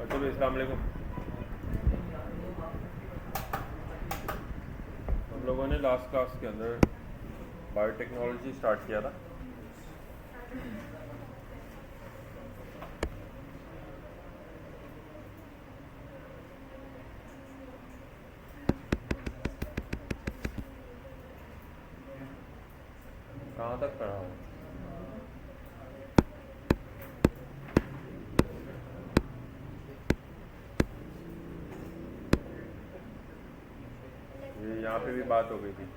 बच्चों भी अस्सलाम वालेकुम। हम लोगों ने लास्ट क्लास के अंदर बायोटेक्नोलॉजी स्टार्ट किया था। कहाँ तक पढ़ा हूँ? ये यहाँ पे भी बात हो गई थी।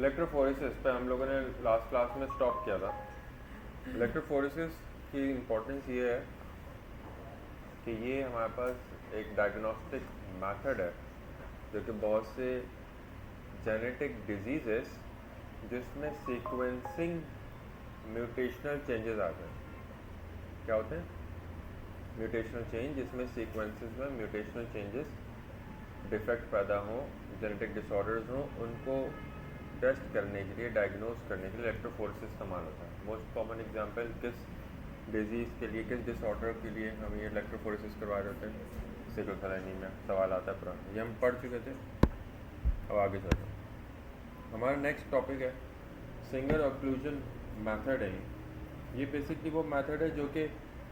इलेक्ट्रोफोरेसिस पे हम लोगों ने लास्ट क्लास में स्टॉप किया था। इलेक्ट्रोफोरेसिस की इम्पोर्टेंस ये है कि ये हमारे पास एक डायग्नोस्टिक मेथड है जो कि बहुत से जेनेटिक डिजीज़ेस जिसमें सीक्वेंसिंग म्यूटेशनल चेंजेस आते हैं। क्या होते हैं? म्यूटेशनल चेंज, जिसमें सीक्वेंसेस में म्यूटेशनल चेंजेस डिफेक्ट पैदा हों, जेनेटिक डिसऑर्डर्स हों, उनको टेस्ट करने के लिए, डायग्नोस करने के लिए इलेक्ट्रोफोरेसिस इस्तेमाल होता है। मोस्ट कॉमन एग्जांपल किस डिजीज़ के लिए, किस डिसऑर्डर के लिए हम ये इलेक्ट्रोफोरेसिस करवा रहे होते हैं? Sickle cell anaemia. सवाल आता है पुराना, ये हम पढ़ चुके थे। अब आगे चलते हैं। हमारा नेक्स्ट टॉपिक है सिंगल ऑक्लूजन मेथड है। ये बेसिकली वो मेथड है जो कि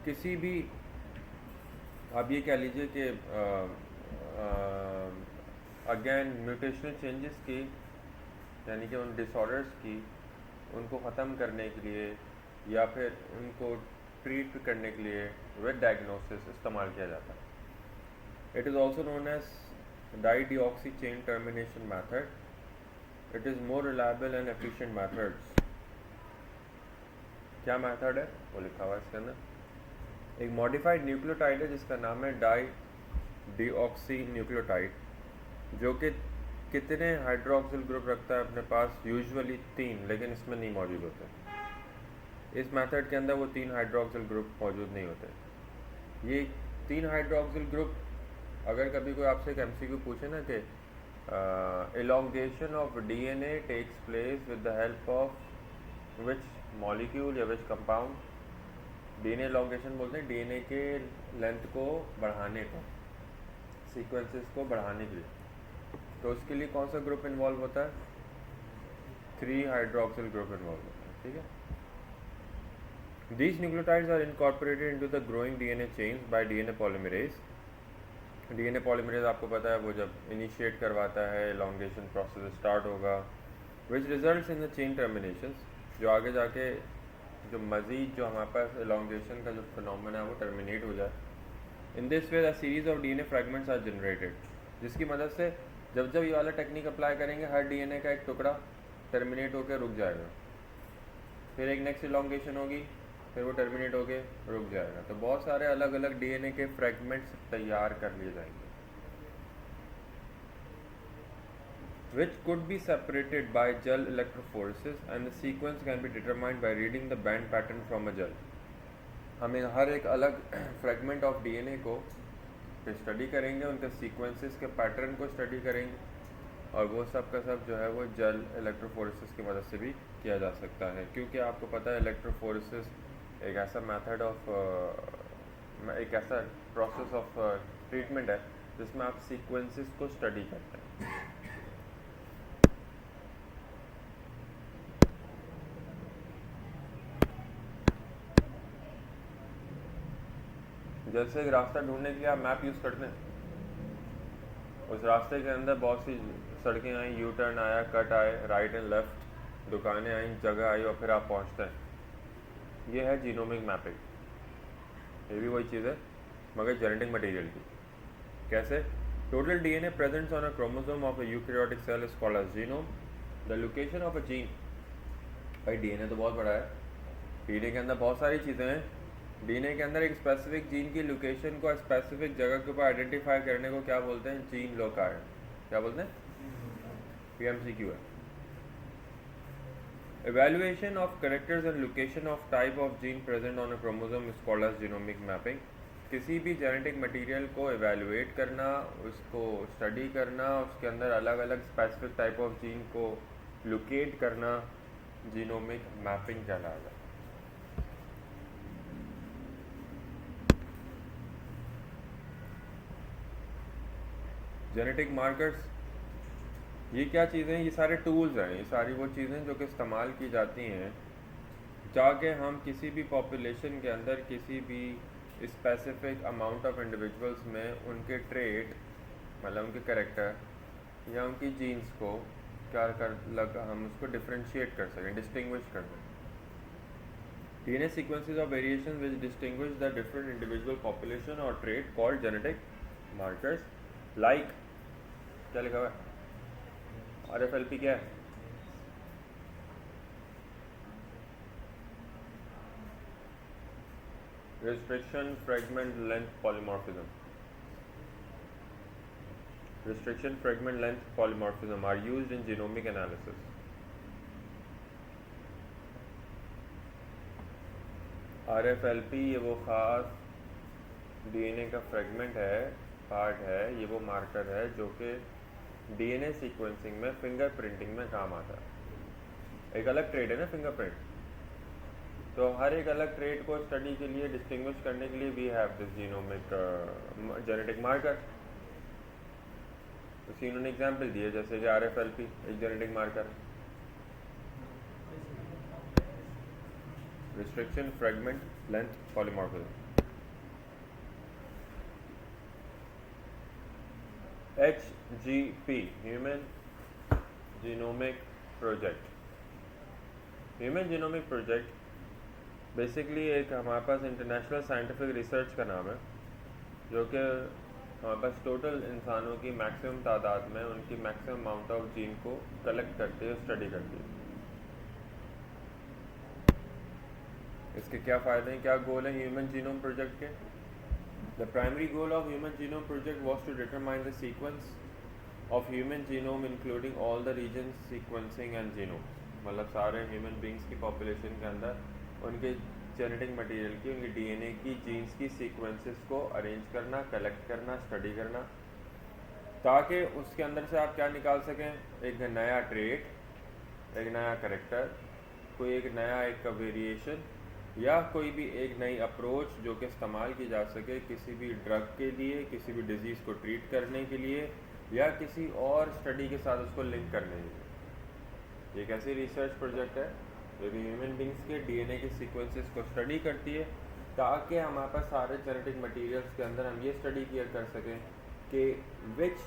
किसी भी, आप ये कह लीजिए कि अगेन म्यूटेशनल चेंजेस की, यानी कि उन डिसऑर्डर्स की, उनको ख़त्म करने के लिए या फिर उनको ट्रीट करने के लिए विद डायग्नोसिस इस्तेमाल किया जाता है। It is also known as dideoxy chain termination method. It is more reliable and efficient methods. क्या मैथड है वो लिखा हुआ है इसके अंदर। एक मॉडिफाइड न्यूक्लियोटाइड है जिसका नाम है डाईडिऑक्सी न्यूक्लियोटाइड, जो कि कितने हाइड्रोक्सिल ग्रुप रखता है अपने पास? यूजुअली 3, लेकिन इसमें नहीं मौजूद होते। इस मेथड के अंदर वो 3 हाइड्रोक्सिल ग्रुप मौजूद नहीं होते। ये 3 हाइड्रोक्सिल ग्रुप, अगर कभी कोई आपसे एक एमसीक्यू पूछे ना कि elongation of DNA takes place with the help of which molecule या विच कंपाउंड। डीएनए elongation बोलते हैं डीएनए के लेंथ को बढ़ाने को, सीक्वेंसेस को बढ़ाने के लिए। तो उसके लिए कौन सा ग्रुप इन्वॉल्व होता है? 3 हाइड्रोक्सिल ग्रुप इन्वॉल्व होता है। ठीक है। These nucleotides are incorporated into the growing DNA chains by DNA polymerase. DNA polymerase आपको पता है वो जब इनिशिएट करवाता है, elongation प्रोसेस स्टार्ट होगा, which results in the chain terminations, जो आगे जाके जो मज़ीद जो हमारे पास elongation का जो फिनोमेना है वो टर्मिनेट हो जाए। In this way, a series of DNA fragments are generated, जिसकी मदद से जब जब ये वाला टेक्निक अप्लाई करेंगे हर डीएनए का एक टुकड़ा टर्मिनेट होकर रुक जाएगा, फिर एक नेक्स्ट इलॉन्गेशन होगी, फिर वो टर्मिनेट होकर रुक जाएगा। तो बहुत सारे अलग अलग डीएनए के फ्रैगमेंट्स तैयार कर लिए जाएंगे, which could be separated by gel electrophoresis, and the sequence can be determined by reading the band pattern from a gel. हमें हर एक अलग फ्रैगमेंट ऑफ डीएनए को स्टडी करेंगे, उनके सीक्वेंसेस के पैटर्न को स्टडी करेंगे, और वो सब का सब जो है वो जेल इलेक्ट्रोफोरेसिस की मदद से भी किया जा सकता है। क्योंकि आपको पता है इलेक्ट्रोफोरेसिस एक ऐसा मेथड ऑफ, एक ऐसा प्रोसेस ऑफ ट्रीटमेंट है जिसमें आप सीक्वेंसेस को स्टडी करते हैं। जैसे एक रास्ता ढूंढने के लिए आप मैप यूज़ करते हैं, उस रास्ते के अंदर बहुत सी सड़कें आई, यू टर्न आया, कट आए, राइट एंड लेफ्ट, दुकानें आई, जगह आई, और फिर आप पहुंचते हैं। ये है जीनोमिक मैपिंग। ये भी वही चीज़ है मगर जेनेटिक मटेरियल की। कैसे? Total DNA presents on a chromosome of a eukaryotic cell is called as genome. The location of a gene, भाई डीएनए तो बहुत बड़ा है, डीएनए के अंदर बहुत सारी चीज़ें हैं। डीएनए के अंदर एक स्पेसिफिक जीन की लोकेशन को स्पेसिफिक जगह के ऊपर आइडेंटिफाई करने को क्या बोलते हैं? Gene loci. क्या बोलते हैं, ये MCQ है। Evaluation of characters and location of type of gene present on a chromosome is called as genomic mapping. किसी भी जेनेटिक मटेरियल को एवेलुएट करना, उसको स्टडी करना, उसके अंदर अलग अलग स्पेसिफिक टाइप ऑफ जीन को लोकेट करना जीनोमिक मैपिंग कहलाता है। जेनेटिक मार्कर्स ये क्या चीज़ें हैं, ये सारे टूल्स हैं, ये सारी वो चीज़ें जो कि इस्तेमाल की जाती हैं जाके हम किसी भी पॉपुलेशन के अंदर किसी भी स्पेसिफिक अमाउंट ऑफ इंडिविजुअल्स में उनके ट्रेट, मतलब उनके कैरेक्टर या उनकी जीन्स को क्या कर हम उसको डिफ्रेंशिएट कर सकें, डिस्टिंग्विश कर सकें। DNA sequences of variations which distinguish the different individual population or trait called genetic markers like, क्या लिखा हुआ है, RFLP क्या है, restriction fragment length polymorphism. Restriction fragment length polymorphism are used in genomic analysis. RFLP ये वो ख़ास DNA का फ्रेगमेंट है, पार्ट है, ये वो मार्कर है जो कि DNA सीक्वेंसिंग में फिंगर प्रिंटिंग में काम आता है। एक अलग ट्रेड है ना फिंगरप्रिंट, तो हर एक अलग ट्रेड को स्टडी के लिए, डिस्टिंग्विश करने के लिए we have this genomic genetic marker. तो इन्होंने एग्जाम्पल दिए जैसे कि RFLP एक जेनेटिक मार्कर है, restriction fragment length polymorphism. HGP Human Genomic Project. Human Genomic Project basically एक हमारे पास इंटरनेशनल साइंटिफिक रिसर्च का नाम है जो कि हमारे पास टोटल इंसानों की मैक्सिमम तादाद में उनकी मैक्सिमम अमाउंट ऑफ जीन को कलेक्ट करती है, स्टडी करती है। इसके क्या फ़ायदे हैं, क्या गोल है ह्यूमन जीनोम प्रोजेक्ट के? The primary goal of human genome project was to determine the sequence of human genome including all the region sequencing and genome, मतलब सारे ह्यूमन बींग्स की पॉपुलेशन के अंदर उनके जेनेटिक मटेरियल की, उनके DNA की, जीन्स की सीक्वेंसेस को अरेंज करना, कलेक्ट करना, स्टडी करना, ताकि उसके अंदर से आप क्या निकाल सकें, एक नया ट्रेट, एक नया कैरेक्टर, कोई एक नया एक का वेरिएशन या कोई भी एक नई अप्रोच जो कि इस्तेमाल की जा सके किसी भी ड्रग के लिए, किसी भी डिजीज़ को ट्रीट करने के लिए या किसी और स्टडी के साथ उसको लिंक करने के लिए। एक ऐसी रिसर्च प्रोजेक्ट है जो कि ह्यूमन बींग्स के DNA के सीक्वेंसेस को स्टडी करती है ताकि हमारे पास सारे जेनेटिक मटेरियल्स के अंदर हम ये स्टडी क्लियर कर सकें कि which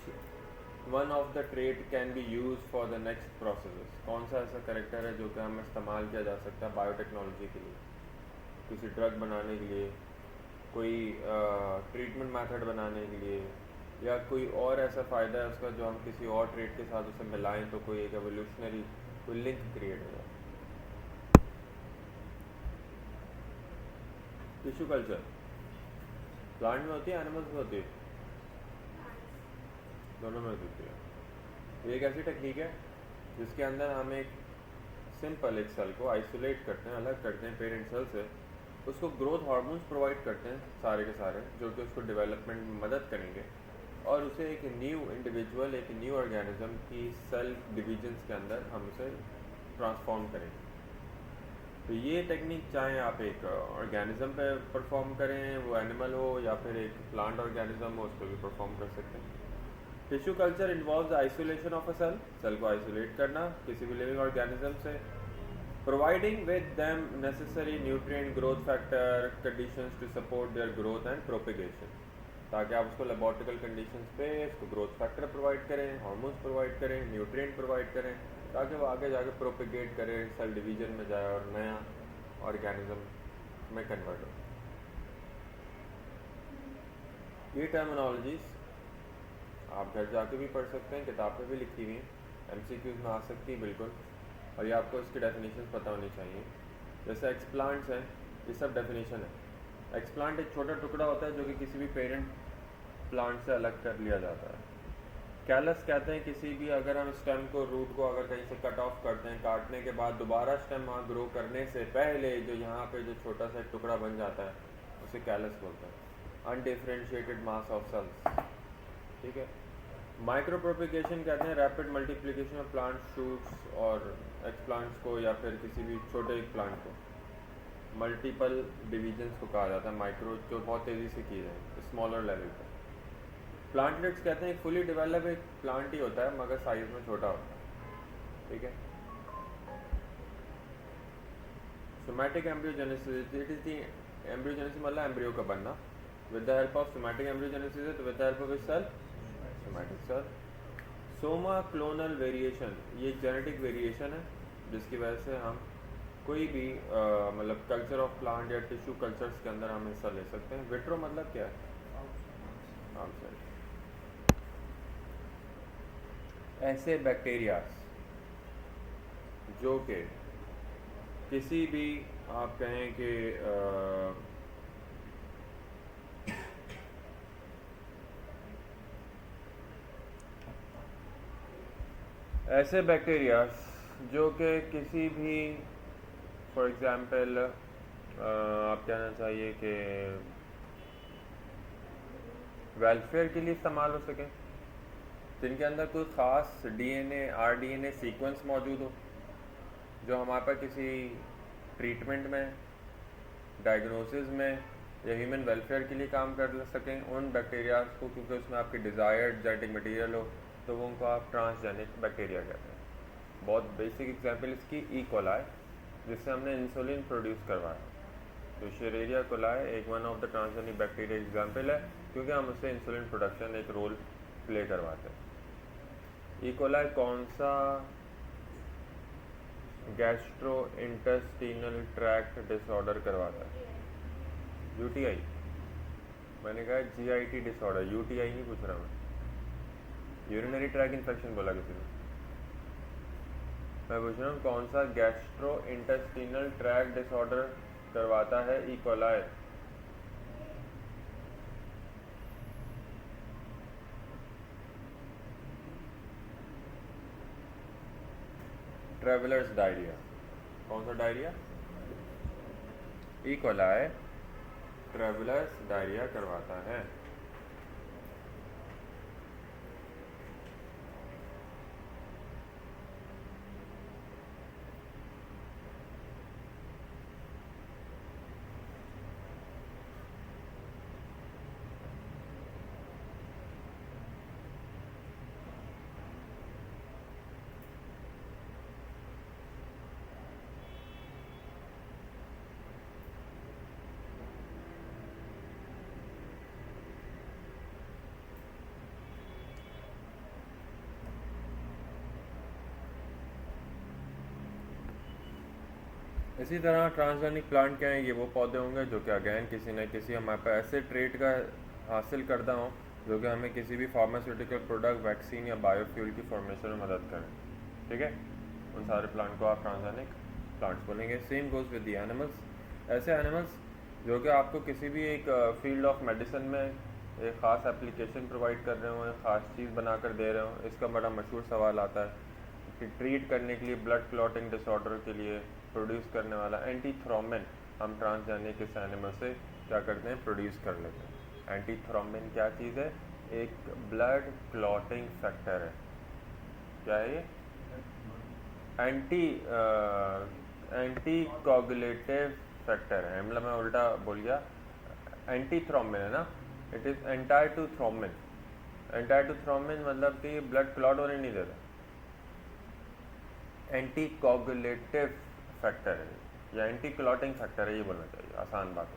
one of the trait can be use for the next process. कौन सा ऐसा करेक्टर है जो कि हम इस्तेमाल किया जा सकता है बायोटेक्नोलॉजी के लिए, किसी ड्रग बनाने के लिए, कोई ट्रीटमेंट मेथड बनाने के लिए, या कोई और ऐसा फ़ायदा है उसका जो हम किसी और ट्रेट के साथ उसे मिलाएं तो कोई एक एवोल्यूशनरी कोई लिंक क्रिएट हो जाए। टिश्यू कल्चर प्लांट में होती है, एनिमल्स में होती है, दोनों में होती है। ये एक ऐसी टेक्निक है जिसके अंदर हम एक सिंपल एक सेल को आइसोलेट करते हैं, अलग करते हैं पेरेंट सेल से, उसको ग्रोथ हार्मोन्स प्रोवाइड करते हैं सारे के सारे जो कि उसको डेवलपमेंट में मदद करेंगे और उसे एक न्यू इंडिविजुअल, एक न्यू ऑर्गेनिज्म की सेल डिविजन्स के अंदर हम उसे ट्रांसफॉर्म करेंगे। तो ये टेक्निक चाहे आप एक ऑर्गेनिज्म पे परफॉर्म करें, वो एनिमल हो या फिर एक प्लांट ऑर्गेनिज्म हो, उस पर भी परफॉर्म कर सकते हैं। Tissue culture involves isolation of a cell, cell को आइसोलेट करना किसी भी लिविंग ऑर्गेनिज्म से, providing with them necessary nutrient growth factor conditions to support their growth and propagation, ताकि आप उसको लेबोरेटरिकल कंडीशंस पे उसको ग्रोथ फैक्टर प्रोवाइड करें, हार्मोन्स प्रोवाइड करें, न्यूट्रिएंट प्रोवाइड करें ताकि वो आगे जाके प्रोपेगेट करे, सेल डिवीजन में जाए और नया ऑर्गेनिज्म में कन्वर्ट हो। ये टर्मिनोलॉजीज आप घर जाके भी पढ़ सकते हैं, किताब पे भी लिखी हुई हैं, MCQs में आ सकती है बिल्कुल, और ये आपको इसकी डेफिनेशन पता होनी चाहिए। जैसे एक्सप्लांट्स हैं, ये सब डेफिनेशन है। एक्सप्लांट एक छोटा टुकड़ा होता है जो कि किसी भी पेरेंट प्लांट से अलग कर लिया जाता है। कैलस कहते हैं किसी भी, अगर हम स्टेम को, रूट को अगर कहीं से कट ऑफ करते हैं, काटने के बाद दोबारा स्टेम वहाँ ग्रो करने से पहले जो यहाँ पे जो छोटा सा एक टुकड़ा बन जाता है उसे कैलस बोलते हैं। अनडिफरेंशिएटेड मास ऑफ सेल्स, ठीक है। माइक्रो प्रोपिगेशन कहते हैं rapid multiplication of plant shoots और एक्सप्लांट्स को, या फिर किसी भी छोटे एक प्लांट को मल्टीपल डिवीजन्स को कहा जाता है माइक्रो, जो बहुत तेज़ी से किए जाए स्मॉलर लेवल पर। प्लांटलेट्स कहते हैं फुली डेवलप एक प्लांट ही होता है मगर साइज में छोटा होता है, ठीक है। Somatic embryogenesis, it is the embryogenesis मतलब एम्ब्रियो का बनना with the help of somatic embryogenesis, with the help of it cell somatic cell. Soma clonal variation, ये एक जेनेटिक वेरिएशन है जिसकी वजह से हम कोई भी मतलब कल्चर ऑफ प्लांट या टिश्यू कल्चर्स के अंदर हम हिस्सा ले सकते हैं। विट्रो मतलब क्या है? आउटसाइड। ऐसे बैक्टीरियाज जो कि किसी भी, आप कहें कि ऐसे बैक्टीरियाज जो कि किसी भी, फॉर एग्ज़ाम्पल आप कहना चाहिए कि वेलफेयर के लिए इस्तेमाल हो सके, जिनके अंदर कोई ख़ास डीएनए आरडीएनए सीक्वेंस मौजूद हो जो हमारे पास किसी ट्रीटमेंट में, डायग्नोसिस में या ह्यूमन वेलफेयर के लिए काम कर सकें, उन बैक्टीरियाज को, क्योंकि उसमें आपकी डिज़ायर्ड जेनेटिक मटेरियल हो तो वो उनको आप ट्रांसजेनिक बैक्टीरिया कहते हैं। बहुत बेसिक एग्जांपल इसकी ई कोलाई, जिससे हमने इंसुलिन प्रोड्यूस करवाया। तो शेरेरिया कोलाई एक one of the transgenic bacteria example है, क्योंकि हम उससे इंसुलिन प्रोडक्शन एक रोल प्ले करवाते हैं। ई कोलाई कौन सा गैस्ट्रो इंटेस्टिनल ट्रैक्ट डिसऑर्डर करवाता है? यूटीआई। मैंने कहा जीआईटी डिसऑर्डर, यूटीआई नहीं पूछ रहा मैं, यूरिनरी ट्रैक इन्फेक्शन बोला किसी ने। मैं पूछ रहा हूँ कौन सा गैस्ट्रो इंटेस्टिनल ट्रैक डिसऑर्डर करवाता है ई कोलाई? Travellers diarrhoea. कौन सा diarrhoea? E coli travellers diarrhoea करवाता है। इसी तरह ट्रांसजेनिक प्लांट क्या है? ये वो पौधे होंगे जो कि अगैन किसी न किसी हमारे पास ऐसे ट्रेट का हासिल करता हो जो कि हमें किसी भी फार्मास्यूटिकल प्रोडक्ट, वैक्सीन या बायोफ्यूल की फॉर्मेशन में मदद करें, ठीक है। उन सारे प्लांट को आप ट्रांसजेनिक प्लांट्स बोलेंगे। Same goes with the animals. ऐसे एनिमल्स जो कि आपको किसी भी एक फील्ड ऑफ मेडिसिन में एक ख़ास एप्लीकेशन प्रोवाइड कर रहे हो, एक ख़ास चीज़ बना कर दे रहे हो। इसका बड़ा मशहूर सवाल आता है कि ट्रीट करने के लिए ब्लड क्लॉटिंग डिसऑर्डर के लिए प्रोड्यूस करने वाला एंटीथ्रोम्बिन हम ट्रांसजेनिक इस एनिमल से क्या करते हैं? प्रोड्यूस कर लेते हैं। एंटीथ्रोम्बिन क्या चीज़ है? एक ब्लड क्लॉटिंग फैक्टर है। क्या है ये? एंटी कोगुलेटिव फैक्टर है। मतलब मैं उल्टा बोल गया, एंटीथ्रोम्बिन है ना, it is entire to thrombin. Entire to thrombin मतलब कि ब्लड क्लॉट होने नहीं देता। एंटी कोगुलेटिव फैक्टर है या एंटी क्लॉटिंग फैक्टर है, ये बोलना चाहिए, आसान बात है।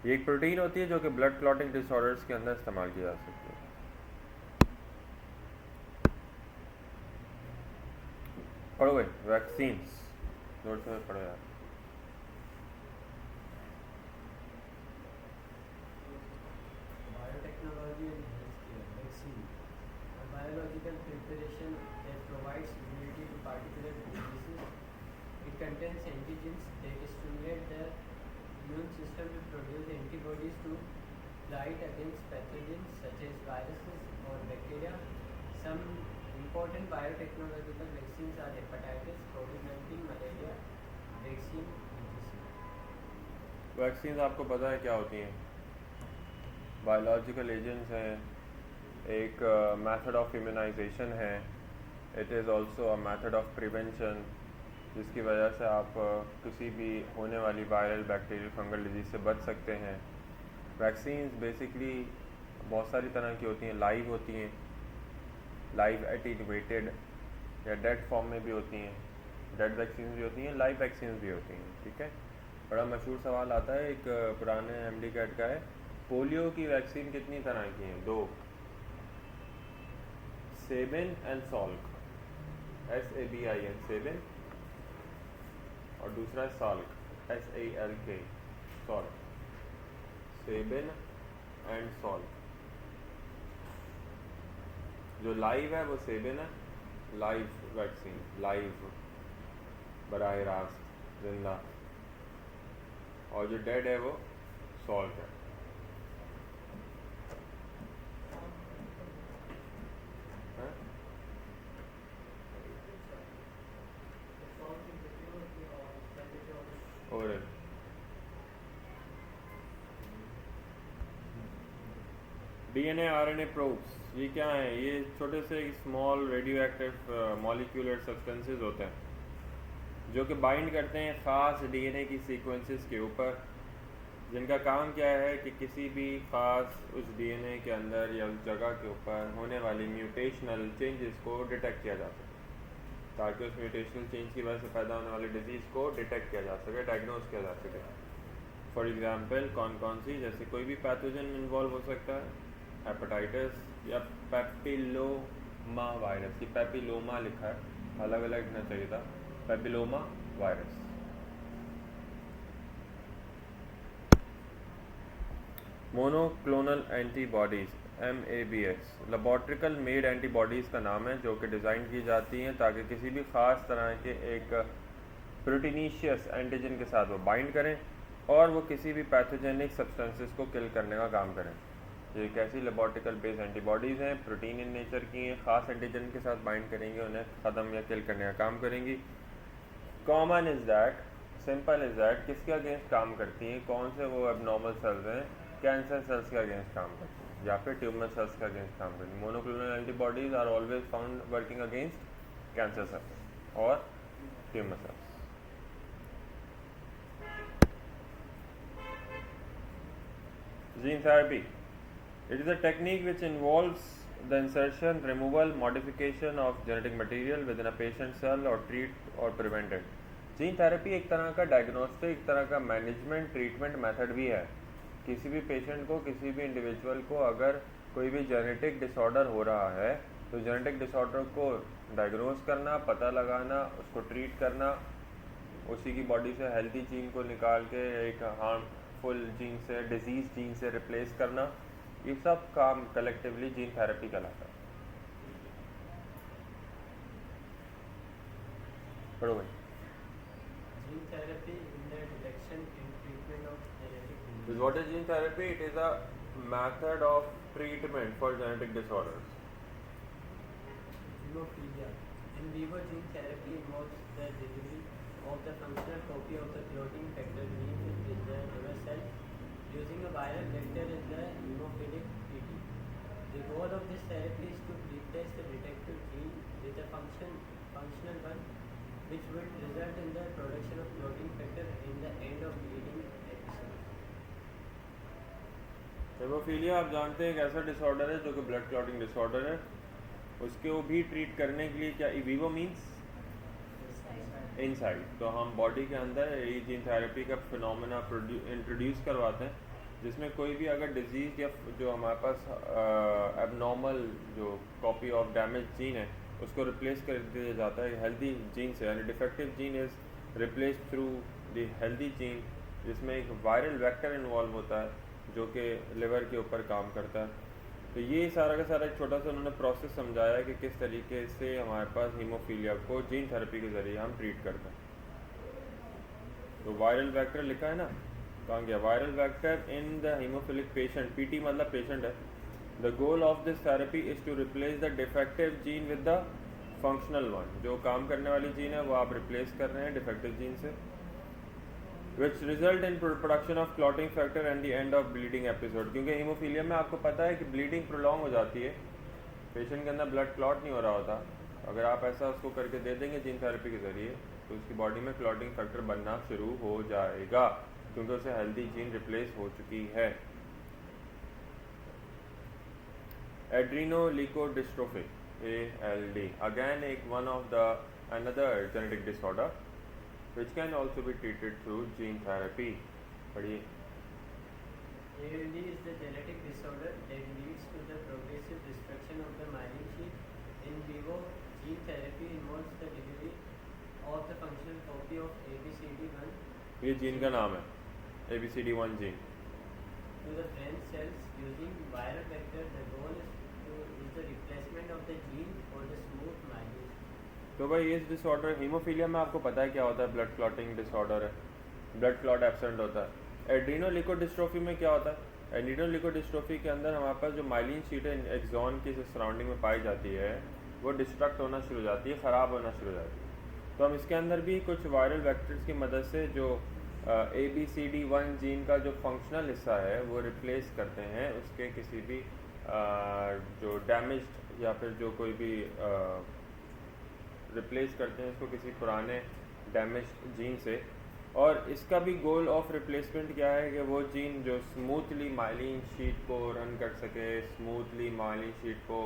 ये एक प्रोटीन होती है जो कि ब्लड क्लॉटिंग डिसऑर्डर्स के अंदर इस्तेमाल की जा सकती है। पढ़ो भाई, वैक्सीन्स जोर से पढ़ो यार। Biotechnology and healthcare. Vaccine. A biological preparation that provides immunity to particular diseases. It contains antigens that stimulate the immune system to produce antibodies to fight against pathogens such as viruses or important biotechnological vaccines are hepatitis, COVID-19, malaria vaccine, etc. Vaccine आपको पता है क्या होती हैं? Biological agents हैं, एक method of immunisation है, it is also a method of prevention, जिसकी वजह से आप किसी भी होने वाली वायरल बैक्टीरियल फंगल डिजीज़ से बच सकते हैं। वैक्सीन्स बेसिकली बहुत सारी तरह की होती हैं, लाइव होती हैं, लाइव एटीन्यूएटेड या डेड फॉर्म में भी होती हैं, डेड वैक्सीन भी होती हैं, लाइव वैक्सीन भी होती हैं। ठीक है, बड़ा मशहूर सवाल आता है, एक पुराने एमडी कैट का है, पोलियो की वैक्सीन कितनी तरह की हैं? 2, Sabin and Salk, SABIN, Sabin, और दूसरा Salk, SALK, Salk, Sabin and Salk. जो लाइव है वो सेबिन है, लाइव वैक्सीन, लाइव बराह रास्त जिंदा, और जो डेड है वो सॉल्ट है। ओरल DNA RNA प्रोब्स, ये क्या है? ये छोटे से small radio active molecular substances होते हैं जो कि बाइंड करते हैं ख़ास DNA की सीक्वेंसेस के ऊपर, जिनका काम क्या है कि किसी भी ख़ास उस DNA के अंदर या उस जगह के ऊपर होने वाली म्यूटेशनल चेंजेस को डिटेक्ट किया जा सके, ताकि उस म्यूटेशनल चेंज की वजह से पैदा होने वाली डिजीज़ को डिटेक्ट किया जा सके, डायग्नोज किया जा सके। फॉर एग्ज़ाम्पल कौन कौन सी, जैसे कोई भी पैथोजन इन्वॉल्व हो सकता है, हेपेटाइटिस या पेपिलोमा वायरस, ये पेपिलोमा लिखा है, अलग अलग लिखना चाहिए था, papilloma virus. Monoclonal antibodies, MABs, laboratory made antibodies का नाम है, जो कि डिज़ाइन की जाती हैं ताकि किसी भी ख़ास तरह के एक प्रोटीनीशियस एंटीजन के साथ वो बाइंड करें और वो किसी भी पैथोजेनिक सब्सटेंसेस को किल करने का काम करें। ये कैसी लेबॉर्ट्रिकल बेस्ड एंटीबॉडीज़ हैं, प्रोटीन इन नेचर की हैं, ख़ास एंटीजन के साथ बाइंड करेंगे, उन्हें ख़त्म या किल करने का काम करेंगी। Common is that, simple is that, किसके अगेंस्ट काम करती हैं? कौन से वो एबनॉर्मल सेल्स हैं? कैंसर सेल्स के अगेंस्ट काम करती हैं या फिर ट्यूमर सेल्स के अगेंस्ट काम करती हैं। Monoclonal antibodies are always found working against cancer cells और tumour cells. Gene therapy. It is a technique which involves the insertion, removal, modification of genetic material within a patient cell or treat or prevent it. Gene therapy एक तरह का diagnostic, एक तरह का management treatment method भी है। किसी भी पेशेंट को, किसी भी इंडिविजुअल को अगर कोई भी जेनेटिक डिसऑर्डर हो रहा है तो जेनेटिक डिसऑर्डर को डायग्नोज करना, पता लगाना, उसको ट्रीट करना, उसी की बॉडी से हेल्दी जीन को निकाल के एक हार्मफुल जीन से, डिजीज जीन से रिप्लेस करना, ये सब काम कलेक्टिवली जीन थेरेपी कहलाता है। पढ़ो भाई। Gene therapy in the detection and treatment of genetic diseases. What is gene therapy? It is a method of treatment for genetic disorders. Hemophilia. In vivo gene therapy involves the delivery of the functional copy of the clotting factor gene in the liver cell using a viral vector in the hemophilic TT. The goal of this therapy is to replace the detective gene with a functional one, which would result in the production of clotting factor in the end of bleeding episode. Haemophilia आप जानते हैं एक ऐसा disorder है जो कि blood clotting disorder है, उसको भी ट्रीट करने के लिए क्या वीवो मीन्स इनसाइड, तो हम बॉडी के अंदर ये जीन थेरेपी का फिनोमेना इंट्रोड्यूस करवाते हैं, जिसमें कोई भी अगर डिजीज़ या जो हमारे पास एबनॉर्मल जो कॉपी ऑफ डैमेज जीन है उसको रिप्लेस कर दिया जाता है हेल्दी जीन से, यानी defective gene is replace through the healthy gene, जिसमें एक वायरल वेक्टर इन्वॉल्व होता है जो कि लिवर के ऊपर काम करता है। तो ये सारा का सारा एक छोटा सा उन्होंने प्रोसेस समझाया कि किस तरीके से हमारे पास हीमोफीलिया को जीन थेरेपी के ज़रिए हम ट्रीट करते हैं। तो वायरल वेक्टर लिखा है ना, कहाँ गया? Viral vector in the haemophilic patient, PT मतलब पेशेंट है। The goal of this therapy is to replace the defective gene with the functional one, जो काम करने वाली जीन है वो आप रिप्लेस कर रहे हैं डिफेक्टिव जीन से, which result in production of clotting factor and the end of bleeding episode. क्योंकि हीमोफीलिया में आपको पता है कि ब्लीडिंग प्रोलॉन्ग हो जाती है, पेशेंट के अंदर ब्लड क्लॉट नहीं हो रहा होता। अगर आप ऐसा उसको करके दे देंगे जीन थेरेपी के ज़रिए तो उसकी बॉडी में क्लॉटिंग फैक्टर बनना शुरू हो जाएगा, क्योंकि उसे हेल्दी जीन रिप्लेस हो चुकी है। एड्रीनोलिकोडिस्ट्रोफी ALD अगेन एक one of the another genetic disorder which can also be treated through gene therapy। पढ़िए। ALD is the genetic disorder that leads to the progressive destruction of the myelin sheath. In vivo gene therapy involves the delivery of the functional copy of ABCD1 ये gene का नाम है ABCD1 gene to the brain cells using viral vector. The goal is the replacement of the gene for the smooth myelin. तो भाई इस disorder haemophilia में आपको पता है क्या होता है, ब्लड क्लॉटिंग डिसऑर्डर है, ब्लड क्लॉट एब्सेंट होता है। एड्रीनोलिकोडिस्ट्रोफी में क्या होता है, एड्रीनोलिकोडिस्ट्रोफी के अंदर हमारे पास जो माइलिन शीट है एक्सॉन की सराउंडिंग में पाई जाती है वो डिस्ट्रक्ट होना शुरू हो जाती है, ख़राब होना शुरू हो जाती है। तो हम इसके अंदर भी कुछ वायरल वेक्टर्स की मदद से जो ABCD1 जीन का जो फंक्शनल हिस्सा है वो रिप्लेस करते हैं उसके किसी भी जो डैमेज्ड या फिर जो कोई भी रिप्लेस करते हैं उसको किसी पुराने डैमेज जीन से। और इसका भी गोल ऑफ रिप्लेसमेंट क्या है कि वो जीन जो स्मूथली माइलिन शीट को रन कर सके, स्मूथली माइलिन शीट को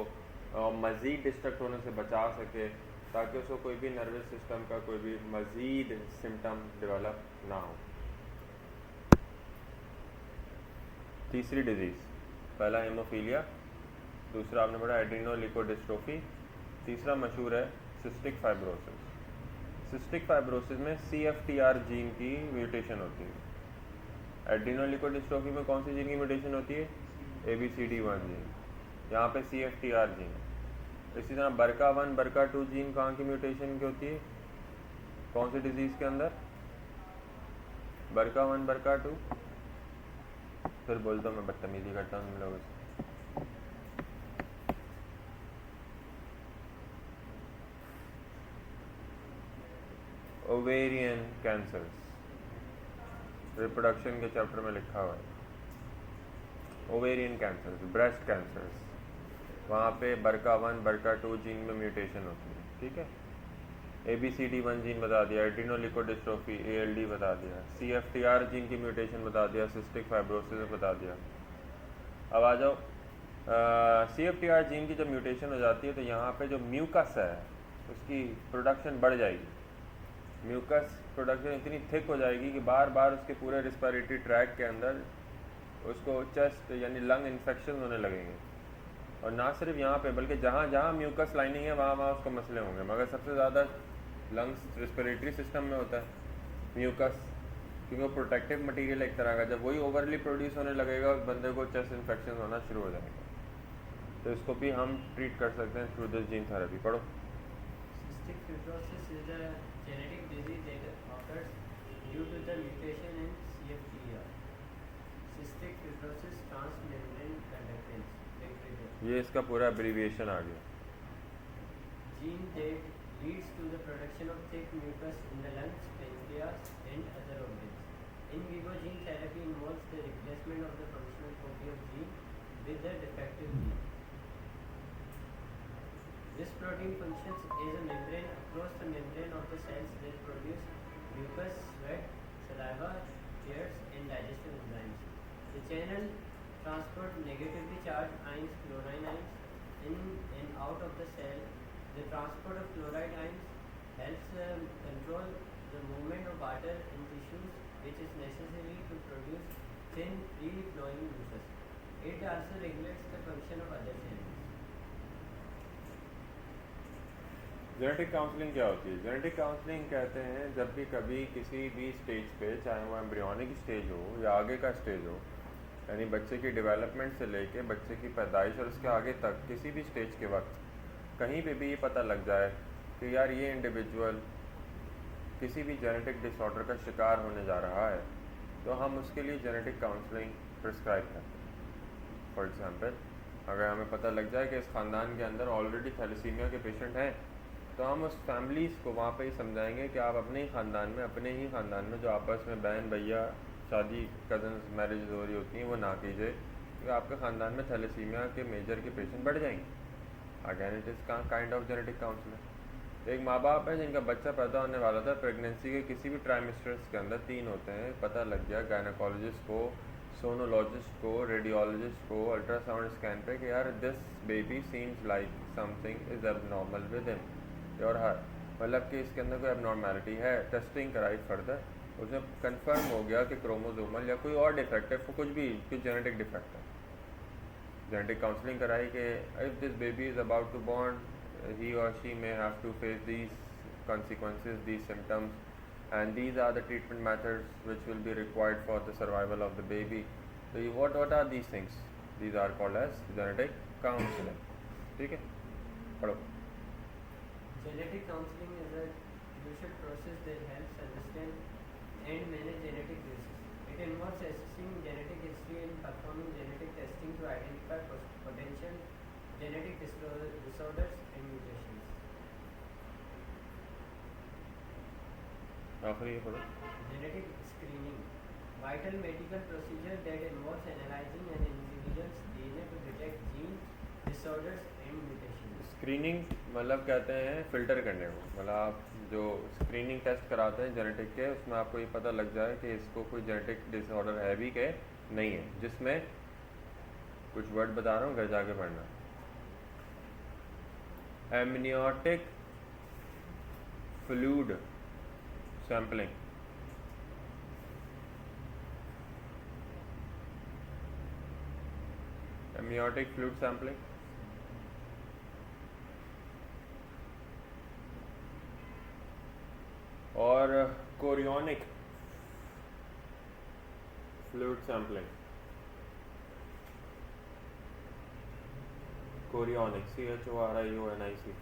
मज़ीद डिस्ट्रक्ट होने से बचा सके, ताकि उसको कोई भी नर्वस सिस्टम का कोई भी मज़ीद सिम्टम डेवलप ना हो। तीसरी डिजीज़, पहला हीमोफीलिया, दूसरा आपने पढ़ा एड्रीनोलिकोडिस्ट्रोफी, तीसरा मशहूर है सिस्टिक फाइब्रोसिस। सिस्टिक फाइब्रोसिस में CFTR जीन की म्यूटेशन होती है। एड्रीनोलिकोडिस्ट्रोफी में कौन सी जीन की म्यूटेशन होती है, ABCD1 जीन, यहाँ पे CFTR जीन। इसी तरह BRCA1 BRCA2 जीन कहाँ की म्यूटेशन की होती है, कौन सी डिजीज़ के अंदर, BRCA1 BRCA2। फिर बोलता हूँ मैं बदतमीजी करता हूँ तुम लोगों से। ओवेरियन कैंसर्स, रिप्रोडक्शन के चैप्टर में लिखा हुआ है ओवेरियन कैंसर्स, ब्रेस्ट कैंसर्स, वहाँ पे BRCA1 BRCA2 जीन में म्यूटेशन होती है, ठीक है। ABCD1 जीन बता दिया, एड्रीनोलिकोडिस्ट्रोफी ALD बता दिया, CFTR जीन की म्यूटेशन बता दिया, सिस्टिक फाइब्रोसिस बता दिया। अब आ जाओ CFTR जीन की जब म्यूटेशन हो जाती है तो यहाँ पे जो म्यूकस है उसकी प्रोडक्शन बढ़ जाएगी। म्यूकस प्रोडक्शन इतनी थिक हो जाएगी कि बार बार उसके पूरे रिस्पिरेटरी ट्रैक के अंदर उसको चेस्ट यानी लंग इन्फेक्शन होने लगेंगे। और ना सिर्फ यहाँ पे बल्कि जहाँ जहाँ म्यूकस लाइनिंग है वहाँ वहाँ उसको मसले होंगे, मगर सबसे ज़्यादा लंग्स रिस्पिरेटरी सिस्टम में होता है म्यूकस, क्योंकि वो प्रोटेक्टिव मटेरियल एक तरह का, जब वही ओवरली प्रोड्यूस होने लगेगा उस बंदे को चेस्ट इन्फेक्शन होना शुरू हो जाएगा। तो इसको भी हम ट्रीट कर सकते हैं थ्रू दिस जीन थेरेपी। पढ़ो। Cystic fibrosis is a genetic disease that occurs due to the mutation in CFTR. Cystic fibrosis transmembrane conductance bacteria. ये इसका पूरा एब्रीविएशन आ गया। Gene that leads to the production of thick mucus in the lungs, pancreas, and other organs. In vivo gene therapy involves the replacement of the functional copy of gene with the defective gene. This protein functions as a membrane across the membrane of the cells that produce mucus, sweat, saliva, tears, and digestive enzymes. The channel transport negatively charged ions, chlorine ions, in and out of the cell. The transport of chloride ions helps control the movement of water in tissues, which is necessary to produce thin, free flowing mucus. It also regulates the function of other cells. Genetic counselling क्या होती है? Genetic counselling कहते हैं जब भी कभी किसी भी स्टेज पे, चाहे वो एम्ब्रियोनिक स्टेज हो या आगे का स्टेज हो, यानी बच्चे की डेवलपमेंट से लेके बच्चे की पैदाइश और उसके आगे तक किसी भी स्टेज के वक्त कहीं पे भी ये पता लग जाए कि यार ये इंडिविजुअल किसी भी जेनेटिक डिसऑर्डर का शिकार होने जा रहा है, तो हम उसके लिए जेनेटिक काउंसलिंग प्रिस्क्राइब करते हैं। फॉर एग्ज़ाम्पल, अगर हमें पता लग जाए कि इस ख़ानदान के अंदर ऑलरेडी थैलेसीमिया के पेशेंट हैं तो हम उस फैमिलीज़ को वहाँ पे ही समझाएंगे कि आप अपने ही ख़ानदान में जो आपस में बहन भैया शादी कज़न्स मैरिज हो रही होती हैं वो ना कीजिए, क्योंकि आपके ख़ानदान में थैलेसीमिया के मेजर के पेशेंट बढ़ जाएंगे। Again it is kind of genetic counselling. एक माँ बाप है जिनका बच्चा पैदा होने वाला था, प्रेगनेंसी के किसी भी ट्राइमेस्टर्स के अंदर 3 होते हैं, पता लग गया गायनाकोलॉजिस्ट को, सोनोलॉजिस्ट को, रेडियोलॉजिस्ट को अल्ट्रासाउंड स्कैन पे कि यार this baby seems like something is abnormal with him और हर, मतलब कि इसके अंदर कोई एबनॉर्मेलिटी है। टेस्टिंग कराई फर्दर, उसमें कंफर्म हो गया कि क्रोमोसोमल या कोई और डिफेक्ट है, कुछ भी कुछ जेनेटिक डिफेक्ट है। जेनेटिक काउंसलिंग कराई कि if this baby is about to born he or she may have to face these consequences, these symptoms, and these are the treatment methods which will be required for the survival of the baby. So what are these things? These are called as genetic counseling. ठीक है, पढ़ो। Genetic counseling is a crucial process that helps understand and manage genetic risks. It involves assessing genetic history and performing genetic testing to identify potential genetic disorders and mutations. आखिरी ये पढ़ो। Genetic screening, vital medical procedure that involves analyzing an individual's DNA to detect gene disorders and mutations. Screening मतलब कहते हैं filter करने को, मतलब आप जो स्क्रीनिंग टेस्ट कराते हैं जेनेटिक के, उसमें आपको ये पता लग जाए कि इसको कोई जेनेटिक डिसऑर्डर है भी कि नहीं है, जिसमें कुछ वर्ड बता रहा हूँ, घर जाके पढ़ना। Amniotic fluid sampling, amniotic fluid sampling, और chorionic fluid sampling. Chorionic CHORIONIC,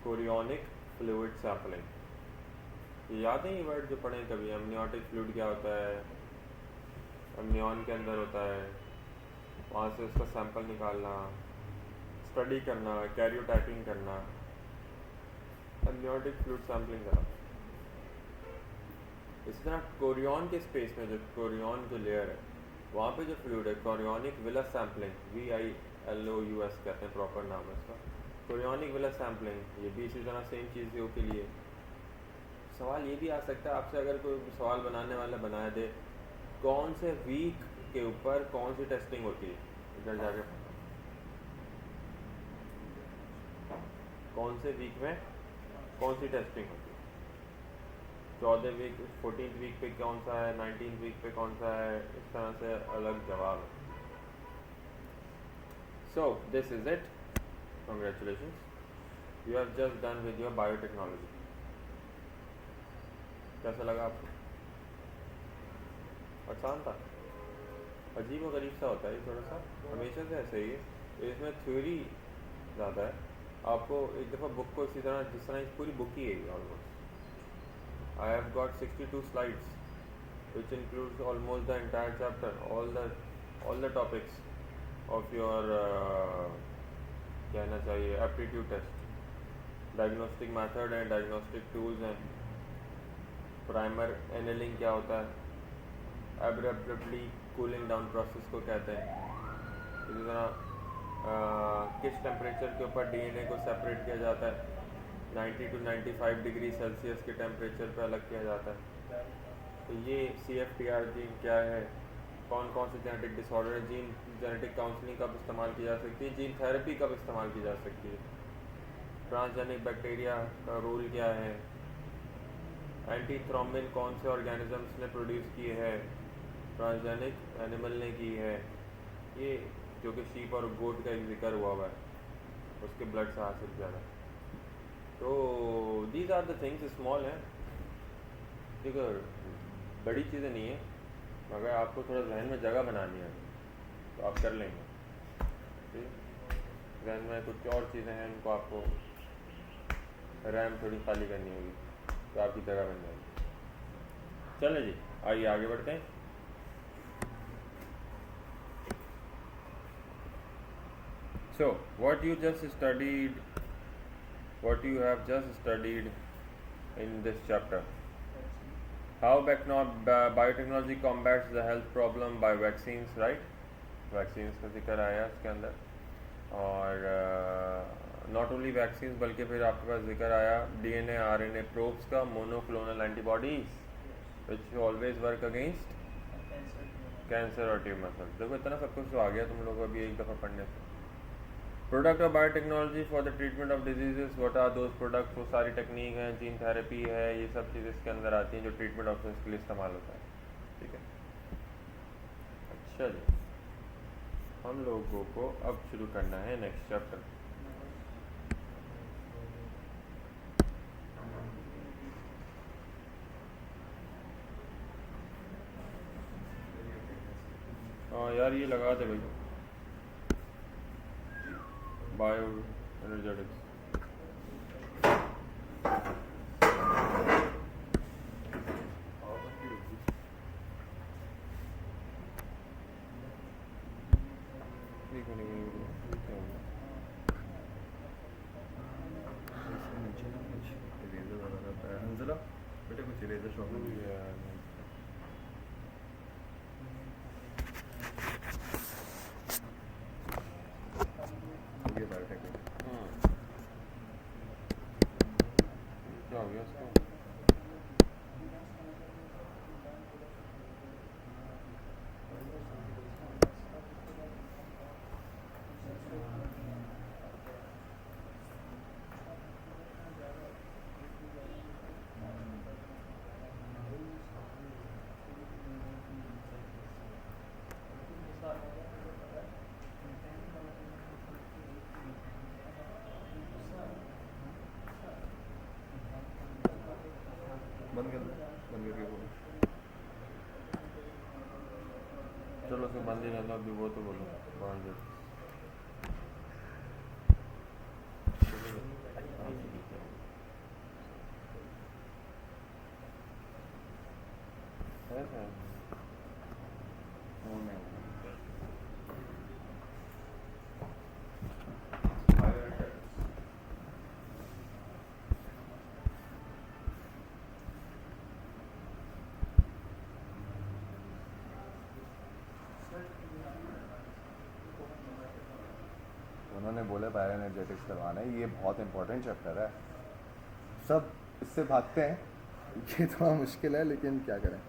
chorionic fluid sampling. ये याद है ये वर्ड जो पढ़े कभी? एमनियोटिक फ्लूइड क्या होता है? एमनियॉन के अंदर होता है, वहाँ से उसका सैंपल निकालना, स्टडी करना, कैरियोटाइपिंग करना, एमनियोटिक फ्लूइड सैम्पलिंग करा। इसी तरह कोरियन के स्पेस में जो कोरियन जो लेयर है वहाँ पे जो फ्लूइड है, कोरियोनिक विलस सैम्पलिंग, VILOUS कहते हैं प्रॉपर नाम है इसका, कोरियोनिक विलस सैम्पलिंग। ये भी इसी तरह सेम चीज़ के लिए। सवाल ये भी आ सकता है आपसे, अगर कोई सवाल बनाने वाला बनाया दे, कौन से वीक के ऊपर कौन सी टेस्टिंग होती है, इधर जाके कौन से वीक में कौन सी टेस्टिंग होती है, 14 वीक, 14 वीक पे कौन सा है, 19 वीक पे कौन सा है, इस तरह से अलग जवाब है। So this is it, congratulations, you have just done with your biotechnology. कैसा लगा आपको? आसान था? अजीब और गरीब सा होता है ये थोड़ा सा, हमेशा से ऐसे ही है। इसमें थ्योरी ज़्यादा है, आपको एक दफ़ा बुक को इसी तरह, जिस तरह पूरी बुक ही है almost. I have got 62 slides which includes almost the entire chapter, all the topics of your कहना चाहिए aptitude test, diagnostic method and diagnostic tools हैं, primer annealing क्या होता है, abruptly cooling down process को कहते हैं, इसी तरह किस टेम्परेचर के ऊपर DNA को सेपरेट किया जाता है, 90 to 95 डिग्री सेल्सियस के टेम्परेचर पे अलग किया जाता है। तो ये CFTR जीन क्या है, कौन कौन से जेनेटिक डिसऑर्डर है, जीन जेनेटिक काउंसलिंग कब इस्तेमाल की जा सकती है, जीन थेरेपी कब इस्तेमाल की जा सकती है, ट्रांसजेनिक बैक्टीरिया का रोल क्या है, एंटीथ्रोम्बिन कौन से ऑर्गेनिजम्स ने प्रोड्यूस किए है, ट्रांसजेनिक एनिमल ने की है, ये जो कि शीप और गोट का एक जिक्र हुआ है, उसके ब्लड से हासिल किया था। तो these are the things, small हैं, देखो बड़ी चीज़ें नहीं है, मगर आपको थोड़ा जहन में जगह बनानी है तो आप कर लेंगे। ठीक, जहन में कुछ और चीज़ें हैं, उनको आपको रैम थोड़ी खाली करनी होगी तो आपकी जगह बन जाएगी। चलें जी, आइए आगे बढ़ते हैं। So, what you have just studied in this chapter, how biotechnology combats the health problem by vaccines, right? Vaccines का जिक्र आया इसके अंदर, और नॉट ओनली वैक्सीन्स बल्कि फिर आपके पास जिक्र आया डीएनए आरएनए प्रोब्स का, monoclonal antibodies which always work against cancer और ट्यूमर सेल्स। देखो इतना सब कुछ तो आ गया तुम लोग अभी एक दफ़ा पढ़ने से। Product of biotechnology for the treatment of diseases, what are those products, वो सारी टेक्निक हैं, जीन थेरेपी है, ये सब चीज़ें इसके अंदर आती हैं जो ट्रीटमेंट ऑप्शंस के लिए इस्तेमाल होता है। ठीक है, अच्छा जी, हम लोगों को अब शुरू करना है नेक्स्ट चैप्टर। हाँ यार ये लगा दे भाई, बायो एनर्जेटिक्स। बेटे कुछ इरेजर शॉप में ये बायोटेक है। क्या हो गया इसको? बंद करके बोलो। चलो उसको बंद ही रहता, अभी वो तो बोलो बाहर जो उन्होंने बोले बायो एनर्जेटिक्स करवाना है, ये बहुत इंपॉर्टेंट चैप्टर है, सब इससे भागते हैं, ये थोड़ा मुश्किल है लेकिन क्या करें।